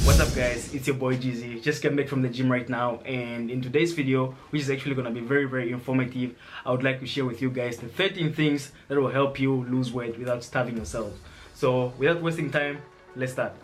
What's up guys, it's your boy GZ. Just came back from the gym right now, and in today's video, which is actually going to be very informative, I would like to share with you guys the 13 things that will help you lose weight without starving yourself. So without wasting time, let's start.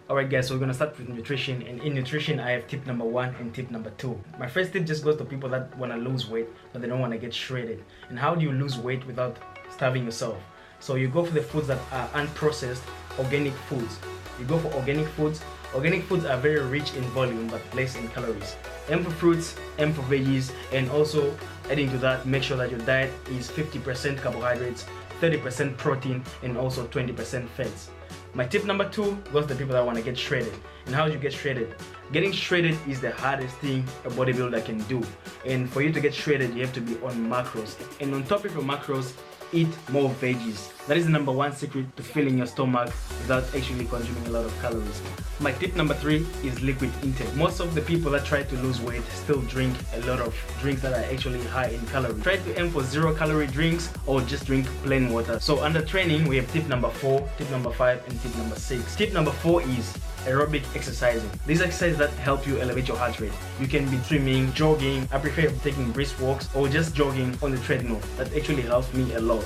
Alright guys, so we're going to start with nutrition, and in nutrition I have tip number 1 and tip number 2. My first tip just goes to people that want to lose weight but they don't want to get shredded. And how do you lose weight without starving yourself? So you go for the foods that are unprocessed, organic foods. You go for organic foods. Organic foods are very rich in volume but less in calories. Aim for fruits, aim for veggies, and also adding to that, make sure that your diet is 50% carbohydrates, 30% protein, and also 20% fats. My tip number 2 goes to the people that want to get shredded. And how do you get shredded? Getting shredded is the hardest thing a bodybuilder can do. And for you to get shredded, you have to be on macros. And on top of your macros, eat more veggies. That is the number 1 secret to filling your stomach without actually consuming a lot of calories. My tip number 3 is liquid intake. Most of the people that try to lose weight still drink a lot of drinks that are actually high in calories. Try to aim for 0-calorie drinks or just drink plain water. So under training, we have tip number 4, tip number 5, and tip number 6. Tip number 4 is aerobic exercising. These exercises that help you elevate your heart rate. You can be swimming, jogging. I prefer taking brisk walks or just jogging on the treadmill. That actually helps me a lot.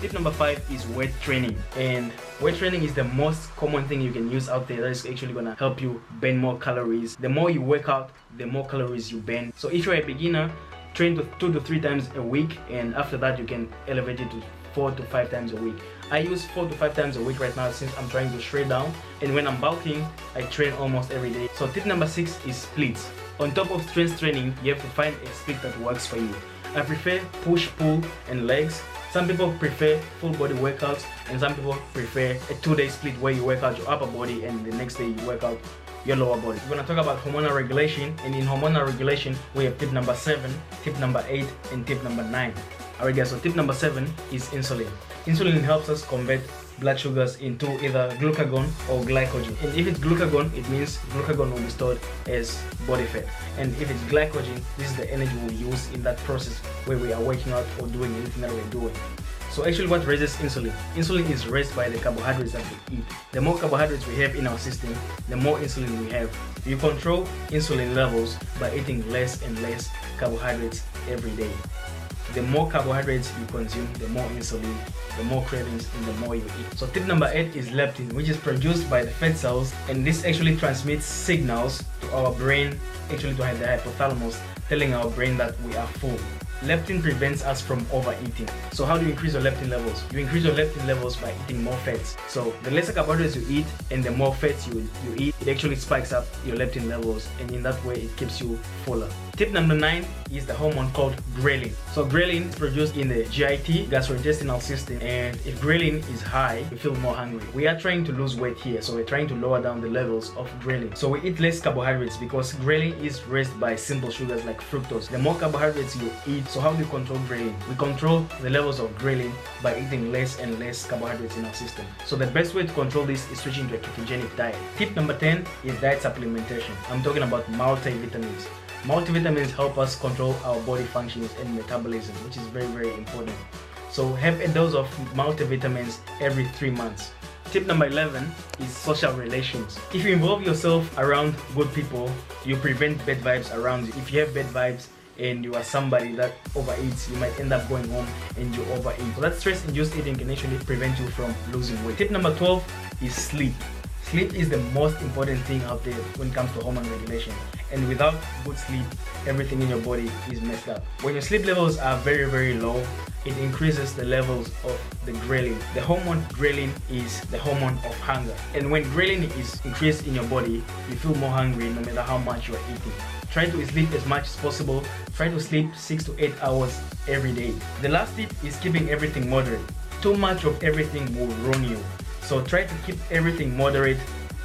Tip number 5 is weight training, and weight training is the most common thing you can use out there that is actually gonna help you burn more calories. The more you work out, the more calories you burn. So if you're a beginner, train 2 to 3 times a week, and after that you can elevate it to 4 to 5 times a week. I use 4 to 5 times a week right now since I'm trying to shred down, and when I'm bulking, I train almost every day. So tip number 6 is splits. On top of strength training, you have to find a split that works for you. I prefer push, pull, and legs. Some people prefer full body workouts, and some people prefer a 2-day split where you work out your upper body and the next day you work out your lower body. We're going to talk about hormonal regulation, and in hormonal regulation we have tip number 7, tip number 8, and tip number 9. Alright guys, so tip number 7 is insulin. Insulin helps us convert blood sugars into either glucagon or glycogen. And if it's glucagon, it means glucagon will be stored as body fat. And if it's glycogen, this is the energy we'll use in that process where we are working out or doing anything that we're doing. So actually what raises insulin? Insulin is raised by the carbohydrates that we eat. The more carbohydrates we have in our system, the more insulin we have. You control insulin levels by eating less and less carbohydrates every day. The more carbohydrates you consume, the more insulin, the more cravings, and the more you eat. So tip number 8 is leptin, which is produced by the fat cells, and this actually transmits signals to our brain, actually to the hypothalamus, telling our brain that we are full. Leptin prevents us from overeating. So how do you increase your leptin levels? You increase your leptin levels by eating more fats. So the lesser carbohydrates you eat and the more fats you eat, it actually spikes up your leptin levels, and in that way it keeps you fuller. Tip number 9 is the hormone called ghrelin. So ghrelin is produced in the GIT, gastrointestinal system, and if ghrelin is high, you feel more hungry. We are trying to lose weight here, so we're trying to lower down the levels of ghrelin. So we eat less carbohydrates because ghrelin is raised by simple sugars like fructose. The more carbohydrates you eat, so how do you control ghrelin? We control the levels of ghrelin by eating less and less carbohydrates in our system. So the best way to control this is switching to a ketogenic diet. Tip number 10 is diet supplementation. I'm talking about multivitamins. Multivitamins help us control our body functions and metabolism, which is very, very important. So have a dose of multivitamins every 3 months. Tip number 11 is social relations. If you involve yourself around good people, you prevent bad vibes around you. If you have bad vibes and you are somebody that overeats, you might end up going home and you overeat. So that stress-induced eating can actually prevent you from losing weight. Tip number 12 is sleep. Sleep is the most important thing out there when it comes to hormone regulation. And without good sleep, everything in your body is messed up. When your sleep levels are very, very low, it increases the levels of the ghrelin. The hormone ghrelin is the hormone of hunger. And when ghrelin is increased in your body, you feel more hungry no matter how much you are eating. Try to sleep as much as possible. Try to sleep 6 to 8 hours every day. The last tip is keeping everything moderate. Too much of everything will ruin you. So try to keep everything moderate.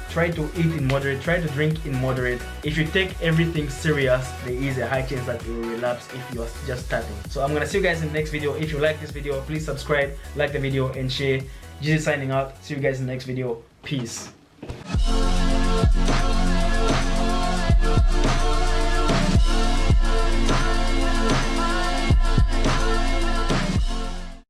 Try to eat in moderate. Try to drink in moderate. If you take everything serious, there is a high chance that you will relapse if you are just starting. So I'm gonna see you guys in the next video. If you like this video, please subscribe, like the video, and share. Jesus signing out. See you guys in the next video. Peace.